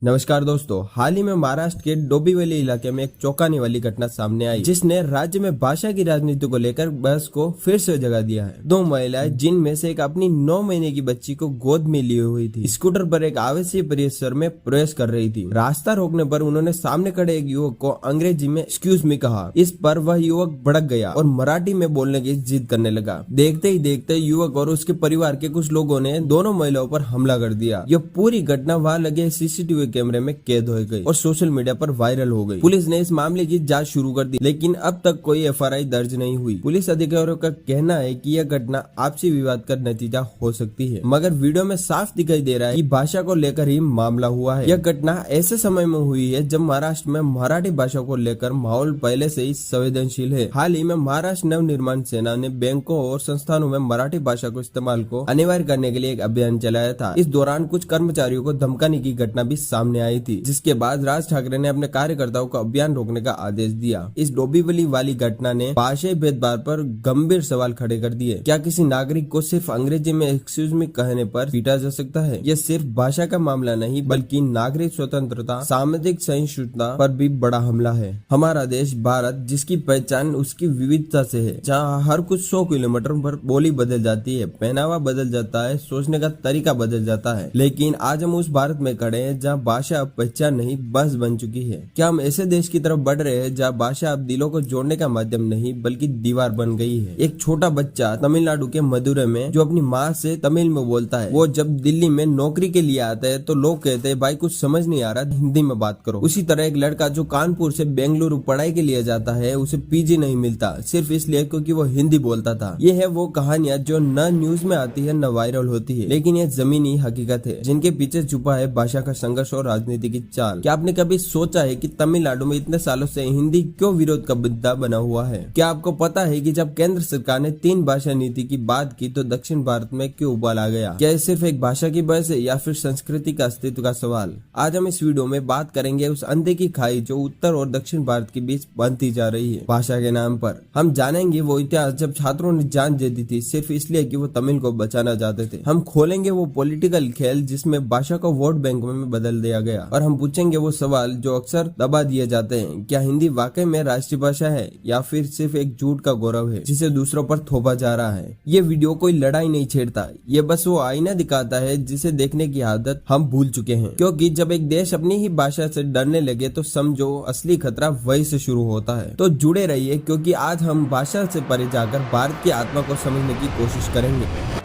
नमस्कार दोस्तों, हाल ही में महाराष्ट्र के डोंबिवली इलाके में एक चौंकाने वाली घटना सामने आई, जिसने राज्य में भाषा की राजनीति को लेकर बहस को फिर से जगह दिया है। दो महिलाएं, जिनमें से एक अपनी 9 महीने की बच्ची को गोद में लिए हुई थी, स्कूटर पर एक आवासीय परिसर में प्रवेश कर रही थी। रास्ता रोकने पर उन्होंने सामने खड़े एक युवक को अंग्रेजी में एक्सक्यूज मी कहा। इस पर वह युवक भड़क गया और मराठी में बोलने की जिद करने लगा। देखते ही देखते युवक और उसके परिवार के कुछ लोगों ने दोनों महिलाओं पर हमला कर दिया। यह पूरी घटना वहां लगे सीसीटीवी कैमरे में कैद हो गई और सोशल मीडिया पर वायरल हो गई। पुलिस ने इस मामले की जांच शुरू कर दी, लेकिन अब तक कोई एफआईआर दर्ज नहीं हुई। पुलिस अधिकारियों का कहना है कि यह घटना आपसी विवाद का नतीजा हो सकती है, मगर वीडियो में साफ दिखाई दे रहा है कि भाषा को लेकर ही मामला हुआ है। यह घटना ऐसे समय में हुई है जब महाराष्ट्र में मराठी भाषा को लेकर माहौल पहले से ही संवेदनशील है। हाल ही में महाराष्ट्र नव निर्माण सेना ने बैंकों और संस्थानों में मराठी भाषा को इस्तेमाल को अनिवार्य करने के लिए एक अभियान चलाया था। इस दौरान कुछ कर्मचारियों को धमकाने की घटना भी सामने आई थी, जिसके बाद राज ठाकरे ने अपने कार्यकर्ताओं को अभियान रोकने का आदेश दिया। इस डोंबिवली वाली घटना ने भाषाई भेदभाव पर गंभीर सवाल खड़े कर दिए। क्या किसी नागरिक को सिर्फ अंग्रेजी में एक्सक्यूज मी कहने पर पीटा जा सकता है? यह सिर्फ भाषा का मामला नहीं, बल्कि नागरिक स्वतंत्रता, सामाजिक सहिष्णुता पर भी बड़ा हमला है। हमारा देश भारत, जिसकी पहचान उसकी विविधता से है, जहाँ हर कुछ 100 किलोमीटर पर बोली बदल जाती है, पहनावा बदल जाता है, सोचने का तरीका बदल जाता है, लेकिन आज हम उस भारत में खड़े हैं जहाँ भाषा अब पहचान नहीं बस बन चुकी है। क्या हम ऐसे देश की तरफ बढ़ रहे हैं जहाँ भाषा अब दिलों को जोड़ने का माध्यम नहीं बल्कि दीवार बन गई है? एक छोटा बच्चा तमिलनाडु के मदुरै में जो अपनी माँ से तमिल में बोलता है, वो जब दिल्ली में नौकरी के लिए आता है तो लोग कहते हैं भाई कुछ समझ नहीं आ रहा, हिंदी में बात करो। उसी तरह एक लड़का जो कानपुर से बेंगलुरु पढ़ाई के लिए जाता है, उसे पीजी नहीं मिलता सिर्फ इसलिए क्योंकि वो हिंदी बोलता था। ये है वो कहानियां जो न न्यूज में आती है न वायरल होती है, लेकिन ये जमीनी हकीकत है जिनके पीछे छुपा है भाषा का संघर्ष और राजनीति की चाल। क्या आपने कभी सोचा है कि तमिलनाडु में इतने सालों से हिंदी क्यों विरोध का मुद्दा बना हुआ है? क्या आपको पता है कि जब केंद्र सरकार ने 3 भाषा नीति की बात की तो दक्षिण भारत में क्यों उबाल आ गया? क्या ये सिर्फ एक भाषा की बहस है या फिर संस्कृति का अस्तित्व का सवाल? आज हम इस वीडियो में बात करेंगे उस अंधे की खाई जो उत्तर और दक्षिण भारत के बीच बनती जा रही है भाषा के नाम पर। हम जानेंगे वो इतिहास जब छात्रों ने जान दे दी थी सिर्फ इसलिए कि वो तमिल को बचाना चाहते थे। हम खोलेंगे वो पॉलिटिकल खेल जिसमें भाषा को वोट बैंक में बदल दिया गया, और हम पूछेंगे वो सवाल जो अक्सर दबा दिए जाते हैं। क्या हिंदी वाकई में राष्ट्रीय भाषा है या फिर सिर्फ एक झूठ का गौरव है जिसे दूसरों पर थोपा जा रहा है? ये वीडियो कोई लड़ाई नहीं छेड़ता, ये बस वो आईना दिखाता है जिसे देखने की आदत हम भूल चुके हैं। क्योंकि जब एक देश अपनी ही भाषा से डरने लगे तो समझो असली खतरा वही से शुरू होता है। तो जुड़े रहिए, क्योंकि आज हम भाषा से परे जाकर भारत की आत्मा को समझने की कोशिश करेंगे।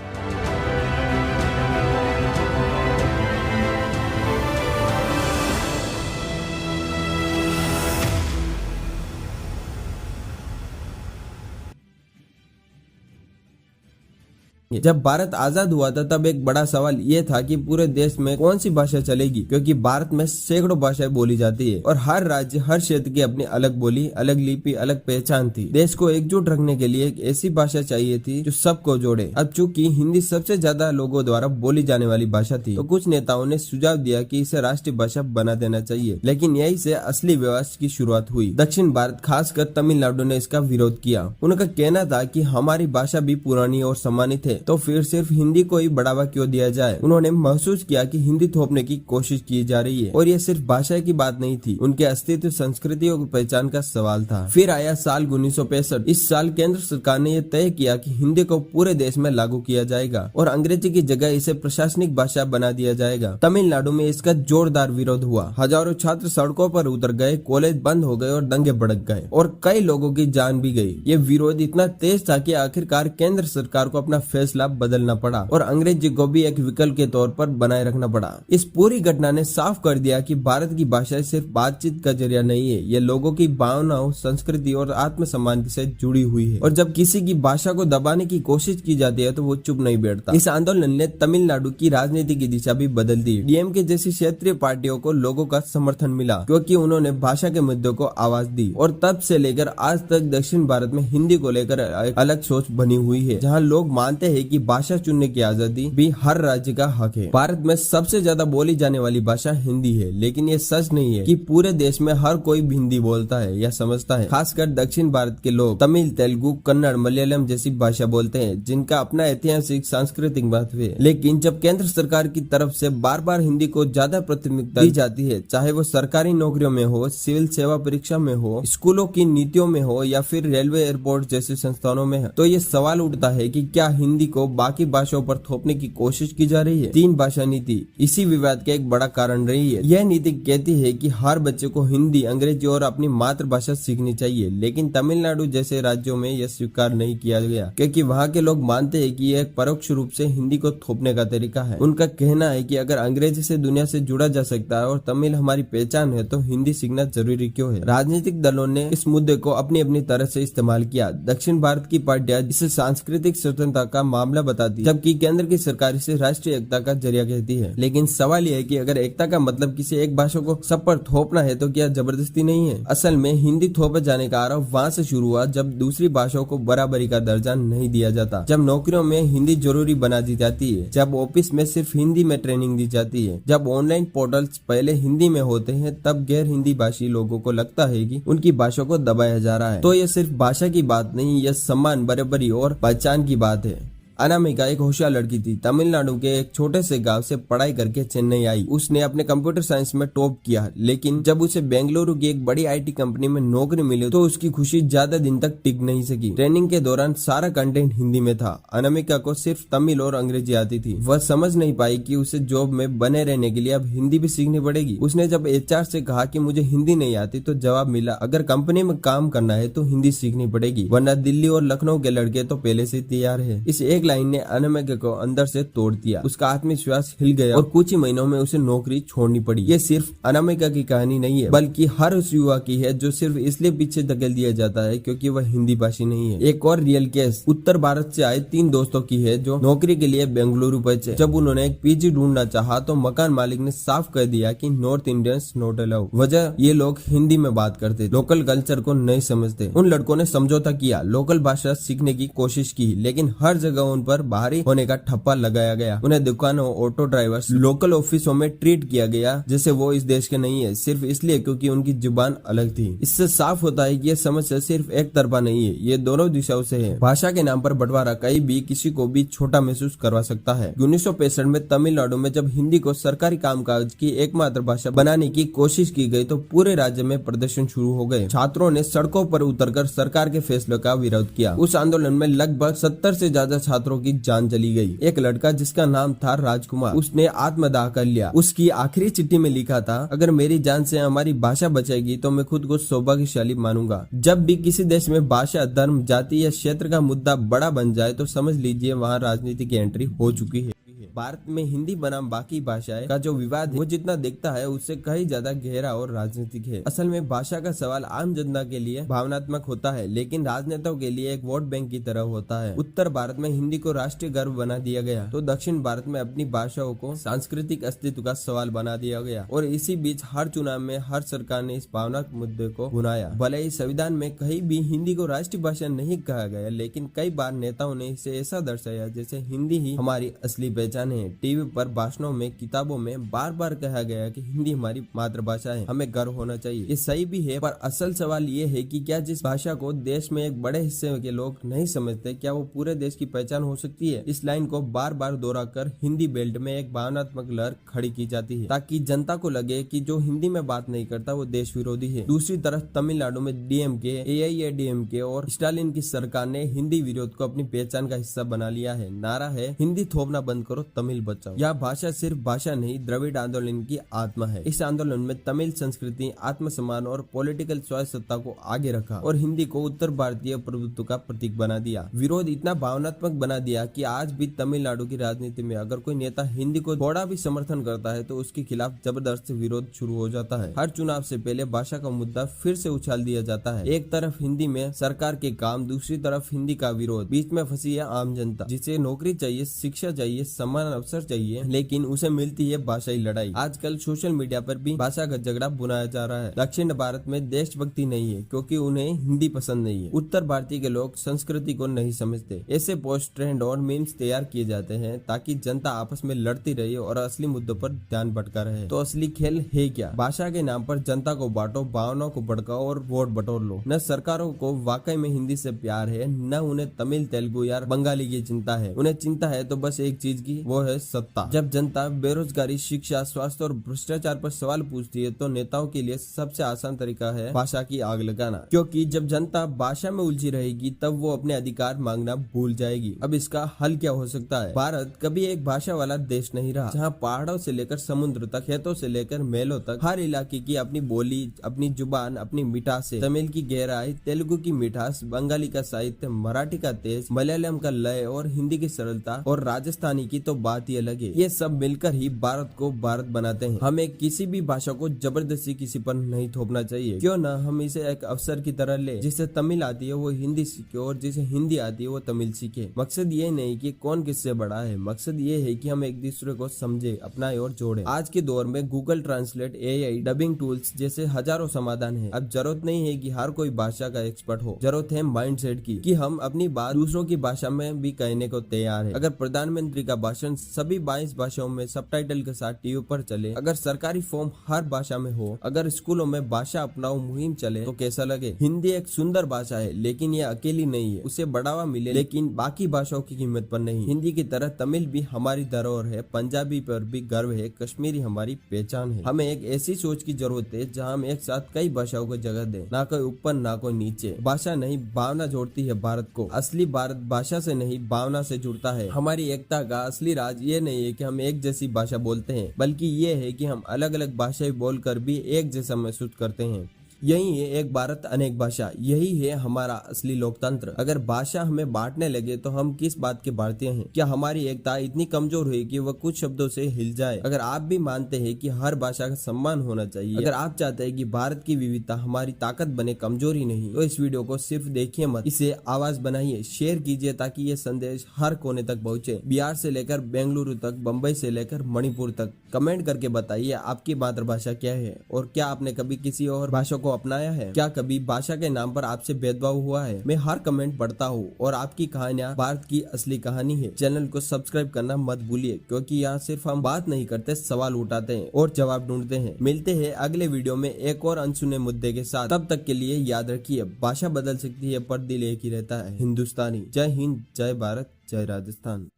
जब भारत आजाद हुआ था तब एक बड़ा सवाल ये था कि पूरे देश में कौन सी भाषा चलेगी, क्योंकि भारत में सैकड़ों भाषाएं बोली जाती है और हर राज्य हर क्षेत्र की अपनी अलग बोली, अलग लिपि, अलग पहचान थी। देश को एकजुट रखने के लिए एक ऐसी भाषा चाहिए थी जो सबको जोड़े। अब चूंकि हिंदी सबसे ज्यादा लोगों द्वारा बोली जाने वाली भाषा थी, तो कुछ नेताओं ने सुझाव दिया कि इसे राष्ट्रीय भाषा बना देना चाहिए, लेकिन यही से असली विवाद की शुरुआत हुई। दक्षिण भारत, खासकर तमिलनाडु ने इसका विरोध किया। उनका कहना था कि हमारी भाषा भी पुरानी और सम्मानित है, तो फिर सिर्फ हिंदी को ही बढ़ावा क्यों दिया जाए? उन्होंने महसूस किया कि हिंदी थोपने की कोशिश की जा रही है, और ये सिर्फ भाषा की बात नहीं थी, उनके अस्तित्व, संस्कृति और पहचान का सवाल था। फिर आया साल 1965। इस साल केंद्र सरकार ने यह तय किया कि हिंदी को पूरे देश में लागू किया जाएगा और अंग्रेजी की जगह इसे प्रशासनिक भाषा बना दिया जाएगा। तमिलनाडु में इसका जोरदार विरोध हुआ। हजारों छात्र सड़कों पर उतर गए, कॉलेज बंद हो गए और दंगे भड़क गए और कई लोगों की जान भी गई। ये विरोध इतना तेज था कि आखिरकार केंद्र सरकार को अपना फैसला बदलना पड़ा और अंग्रेजी को भी एक विकल्प के तौर पर बनाए रखना पड़ा। इस पूरी घटना ने साफ कर दिया कि भारत की भाषा सिर्फ बातचीत का जरिया नहीं है, ये लोगों की भावनाओं, संस्कृति और आत्मसम्मान से जुड़ी हुई है। और जब किसी की भाषा को दबाने की कोशिश की जाती है तो वो चुप नहीं बैठता। इस आंदोलन ने तमिलनाडु की राजनीति की दिशा भी बदल दी। डीएमके जैसी क्षेत्रीय पार्टियों को लोगों का समर्थन मिला क्योंकि उन्होंने भाषा के मुद्दों को आवाज दी, और तब से लेकर आज तक दक्षिण भारत में हिंदी को लेकर एक अलग सोच बनी हुई है, जहाँ लोग मानते हैं कि भाषा चुनने की आजादी भी हर राज्य का हक है। भारत में सबसे ज्यादा बोली जाने वाली भाषा हिंदी है, लेकिन ये सच नहीं है कि पूरे देश में हर कोई हिंदी बोलता है या समझता है। खासकर दक्षिण भारत के लोग तमिल, तेलुगु, कन्नड़, मलयालम जैसी भाषा बोलते हैं, जिनका अपना ऐतिहासिक सांस्कृतिक महत्व है। लेकिन जब केंद्र सरकार की तरफ से बार बार हिंदी को ज्यादा प्राथमिकता दी जाती है, चाहे वो सरकारी नौकरियों में हो, सिविल सेवा परीक्षा में हो, स्कूलों की नीतियों में हो या फिर रेलवे, एयरपोर्ट जैसे संस्थानों में है, तो ये सवाल उठता है कि क्या हिंदी को बाकी भाषाओं पर थोपने की कोशिश की जा रही है। 3 भाषा नीति इसी विवाद का एक बड़ा कारण रही है। यह नीति कहती है कि हर बच्चे को हिंदी, अंग्रेजी और अपनी मातृभाषा सीखनी चाहिए, लेकिन तमिलनाडु जैसे राज्यों में यह स्वीकार नहीं किया गया, क्योंकि वहाँ के लोग मानते हैं कि यह परोक्ष रूप से हिंदी को थोपने का तरीका है। उनका कहना है कि अगर अंग्रेजी से दुनिया से जुड़ा जा सकता है और तमिल हमारी पहचान है, तो हिंदी सीखना जरूरी क्यों है। राजनीतिक दलों ने इस मुद्दे को अपनी अपनी तरह से इस्तेमाल किया। दक्षिण भारत की पार्टियां इसे सांस्कृतिक स्वतंत्रता का मामला बताती, जबकि केंद्र की सरकार इसे राष्ट्रीय एकता का जरिया कहती है। लेकिन सवाल यह है कि अगर एकता का मतलब किसी एक भाषा को सब पर थोपना है, तो क्या जबरदस्ती नहीं है। असल में हिंदी थोपे जाने का आरोप वहाँ से शुरू हुआ जब दूसरी भाषाओं को बराबरी का दर्जा नहीं दिया जाता, जब नौकरियों में हिंदी जरूरी बना दी जाती है, जब ऑफिस में सिर्फ हिंदी में ट्रेनिंग दी जाती है, जब ऑनलाइन पोर्टल्स पहले हिंदी में होते हैं, तब गैर हिंदी भाषी लोगों को लगता है कि उनकी भाषा को दबाया जा रहा है। तो ये सिर्फ भाषा की बात नहीं, यह सम्मान, बराबरी और पहचान की बात है। अनामिका एक होशियार लड़की थी। तमिलनाडु के एक छोटे से गांव से पढ़ाई करके चेन्नई आई। उसने अपने कंप्यूटर साइंस में टॉप किया, लेकिन जब उसे बेंगलुरु की एक बड़ी आईटी कंपनी में नौकरी मिली तो उसकी खुशी ज्यादा दिन तक टिक नहीं सकी। ट्रेनिंग के दौरान सारा कंटेंट हिंदी में था। अनामिका को सिर्फ तमिल और अंग्रेजी आती थी। वह समझ नहीं पाई कि उसे जॉब में बने रहने के लिए अब हिंदी भी सीखनी पड़ेगी। उसने जब एचआर से कहा कि मुझे हिंदी नहीं आती, तो जवाब मिला, अगर कंपनी में काम करना है तो हिंदी सीखनी पड़ेगी, वरना दिल्ली और लखनऊ के लड़के तो पहले से तैयार है। इस एक लाइन ने अनामिका को अंदर से तोड़ दिया। उसका आत्मविश्वास हिल गया और कुछ ही महीनों में उसे नौकरी छोड़नी पड़ी। ये सिर्फ अनामिका की कहानी नहीं है, बल्कि हर उस युवा की है जो सिर्फ इसलिए पीछे धकेल दिया जाता है क्योंकि वह हिंदी भाषी नहीं है। एक और रियल केस उत्तर भारत से आए 3 दोस्तों की है जो नौकरी के लिए बेंगलुरु पहुंचे। जब उन्होंने एक पीजी ढूंढना चाहा तो मकान मालिक ने साफ कह दिया कि नॉर्थ इंडियंस नॉट अलाउड। वजह ये लोग हिंदी में बात करते, लोकल कल्चर को नहीं समझते। उन लड़कों ने समझौता किया, लोकल भाषा सीखने की कोशिश की, लेकिन हर जगह उन पर बाहरी होने का ठप्पा लगाया गया। उन्हें दुकानों, ऑटो ड्राइवर्स, लोकल ऑफिसों में ट्रीट किया गया जैसे वो इस देश के नहीं है, सिर्फ इसलिए क्योंकि उनकी जुबान अलग थी। इससे साफ होता है कि ये समस्या सिर्फ एक तरफा नहीं है, ये दोनों दिशाओं से है। भाषा के नाम पर बंटवारा कहीं भी किसी को भी छोटा महसूस करवा सकता है। 1965 में तमिलनाडु में जब हिंदी को सरकारी कामकाज की एकमात्र भाषा बनाने की कोशिश की गई तो पूरे राज्य में प्रदर्शन शुरू हो गए। छात्रों ने सड़कों पर उतरकर सरकार के फैसले का विरोध किया। उस आंदोलन में लगभग 70 से ज्यादा छात्रों की जान चली गई। एक लड़का जिसका नाम था राजकुमार, उसने आत्मदाह कर लिया। उसकी आखिरी चिट्ठी में लिखा था, अगर मेरी जान से हमारी भाषा बचेगी तो मैं खुद को सौभाग्यशाली मानूंगा। जब भी किसी देश में भाषा, धर्म, जाति या क्षेत्र का मुद्दा बड़ा बन जाए तो समझ लीजिए वहाँ राजनीति की एंट्री हो चुकी है। भारत में हिंदी बनाम बाकी भाषाएं का जो विवाद है वो जितना दिखता है उससे कहीं ज्यादा गहरा और राजनीतिक है। असल में भाषा का सवाल आम जनता के लिए भावनात्मक होता है, लेकिन राजनेताओं के लिए एक वोट बैंक की तरह होता है। उत्तर भारत में हिंदी को राष्ट्रीय गर्व बना दिया गया तो दक्षिण भारत में अपनी भाषाओं को सांस्कृतिक अस्तित्व का सवाल बना दिया गया। और इसी बीच हर चुनाव में हर सरकार ने इस भावनात्मक मुद्दे को भुनाया। भले ही संविधान में कहीं भी हिंदी को राष्ट्रीय भाषा नहीं कहा गया, लेकिन कई बार नेताओं ने इसे ऐसा दर्शाया जैसे हिंदी ही हमारी असली पहचान है। टीवी पर, भाषणों में, किताबों में बार बार कहा गया कि हिंदी हमारी मातृभाषा है, हमें गर्व होना चाहिए। ये सही भी है, पर असल सवाल ये है कि क्या जिस भाषा को देश में एक बड़े हिस्से के लोग नहीं समझते, क्या वो पूरे देश की पहचान हो सकती है। इस लाइन को बार बार दोहराकर हिंदी बेल्ट में एक भावनात्मक लहर खड़ी की जाती है ताकि जनता को लगे कि जो हिंदी में बात नहीं करता वो देश विरोधी है। दूसरी तरफ तमिलनाडु में डीएमके, एआईएडीएमके और स्टालिन की सरकार ने हिंदी विरोध को अपनी पहचान का हिस्सा बना लिया है। नारा है, हिंदी थोपना बंद करो, तमिल बचाओ। यह भाषा सिर्फ भाषा नहीं, द्रविड़ आंदोलन की आत्मा है। इस आंदोलन में तमिल संस्कृति, आत्मसम्मान और पॉलिटिकल स्वायत्तता को आगे रखा और हिंदी को उत्तर भारतीय प्रभुत्व का प्रतीक बना दिया। विरोध इतना भावनात्मक बना दिया कि आज भी तमिलनाडु की राजनीति में अगर कोई नेता हिंदी को थोड़ा भी समर्थन करता है तो उसके खिलाफ जबरदस्त विरोध शुरू हो जाता है। हर चुनाव से पहले भाषा का मुद्दा फिर से उछाल दिया जाता है। एक तरफ हिंदी में सरकार के काम, दूसरी तरफ हिंदी का विरोध, बीच में फंसी है आम जनता जिसे नौकरी चाहिए, शिक्षा चाहिए, सम्मान समान अवसर चाहिए, लेकिन उसे मिलती है भाषाई लड़ाई। आजकल सोशल मीडिया पर भी भाषा का झगड़ा बुनाया जा रहा है। दक्षिण भारत में देशभक्ति नहीं है क्योंकि उन्हें हिंदी पसंद नहीं है। उत्तर भारतीय के लोग संस्कृति को नहीं समझते। ऐसे पोस्ट, ट्रेंड और मीम्स तैयार किए जाते हैं ताकि जनता आपस में लड़ती रहे और असली मुद्दों पर ध्यान भटका रहे। तो असली खेल है क्या? भाषा के नाम पर जनता को बांटो, भावनाओं को भड़काओ और वोट बटोर लो। न सरकारों को वाकई में हिंदी से प्यार है, न उन्हें तमिल, तेलुगु या बंगाली की चिंता है। उन्हें चिंता है तो बस एक चीज की, वो है सत्ता। जब जनता बेरोजगारी, शिक्षा, स्वास्थ्य और भ्रष्टाचार पर सवाल पूछती है तो नेताओं के लिए सबसे आसान तरीका है भाषा की आग लगाना, क्योंकि जब जनता भाषा में उलझी रहेगी तब वो अपने अधिकार मांगना भूल जाएगी। अब इसका हल क्या हो सकता है? भारत कभी एक भाषा वाला देश नहीं रहा, जहाँ पहाड़ों से लेकर समुद्र तक, खेतों से लेकर महलों तक हर इलाके की अपनी बोली, अपनी जुबान, अपनी मिठास है। तमिल की गहराई, तेलुगु की मिठास, बंगाली का साहित्य, मराठी का तेज, मलयालम का लय और हिंदी की सरलता और राजस्थानी की तो बात ही अलग है। ये सब मिलकर ही भारत को भारत बनाते हैं। हमें किसी भी भाषा को जबरदस्ती किसी पर नहीं थोपना चाहिए। क्यों न हम इसे एक अवसर की तरह ले। जिसे तमिल आती है वो हिंदी सीखे और जिसे हिंदी आती है वो तमिल सीखे। मकसद ये नहीं कि कौन किससे बड़ा है, मकसद ये है कि हम एक दूसरे को समझे, अपनाए और जोड़े। आज के दौर में Google translate, AI, dubbing tools जैसे हजारों समाधान है। अब जरूरत नहीं है कि हर कोई भाषा का एक्सपर्ट हो, जरूरत है माइंडसेट की, कि हम अपनी बात दूसरों की भाषा में भी कहने को तैयार है। अगर प्रधानमंत्री का भाषण सभी 22 भाषाओं में सबटाइटल के साथ टीवी पर चले, अगर सरकारी फॉर्म हर भाषा में हो, अगर स्कूलों में भाषा अपनाओ मुहिम चले तो कैसा लगे? हिंदी एक सुंदर भाषा है, लेकिन ये अकेली नहीं है। उसे बढ़ावा मिले, लेकिन बाकी भाषाओं की कीमत पर नहीं। हिंदी की तरह तमिल भी हमारी धरोहर है, पंजाबी पर भी गर्व है, कश्मीरी हमारी पहचान है। हमें एक ऐसी सोच की जरूरत है जहाँ हम एक साथ कई भाषाओं को जगह दें, ना कोई ऊपर ना कोई नीचे। भाषा नहीं, भावना जोड़ती है भारत को। असली भारत भाषा से नहीं, भावना से जुड़ता है। हमारी एकता का असली राज ये नहीं है कि हम एक जैसी भाषा बोलते हैं, बल्कि ये है कि हम अलग अलग भाषाएं बोलकर भी एक जैसा महसूस करते हैं। यही है एक भारत अनेक भाषा, यही है हमारा असली लोकतंत्र। अगर भाषा हमें बांटने लगे तो हम किस बात के भारतीय हैं? क्या हमारी एकता इतनी कमजोर हुई कि वह कुछ शब्दों से हिल जाए? अगर आप भी मानते हैं कि हर भाषा का सम्मान होना चाहिए, अगर आप चाहते हैं कि भारत की विविधता हमारी ताकत बने, कमजोरी नहीं, तो इस वीडियो को सिर्फ देखिए मत, इसे आवाज बनाइए, शेयर कीजिए ताकि ये संदेश हर कोने तक पहुँचे। बिहार से लेकर बेंगलुरु तक, बम्बई से लेकर मणिपुर तक। कमेंट करके बताइए आपकी मातृभाषा क्या है और क्या आपने कभी किसी और भाषा को अपनाया है? क्या कभी भाषा के नाम पर आपसे भेदभाव हुआ है? मैं हर कमेंट पढ़ता हूँ और आपकी कहानियाँ भारत की असली कहानी है। चैनल को सब्सक्राइब करना मत भूलिए, क्योंकि यहाँ सिर्फ हम बात नहीं करते, सवाल उठाते हैं और जवाब ढूंढते हैं। मिलते हैं अगले वीडियो में एक और अनसुने मुद्दे के साथ। तब तक के लिए याद रखिए, भाषा बदल सकती है पर दिल एक ही रहता है, हिंदुस्तानी। जय हिंद, जय भारत, जय राजस्थान।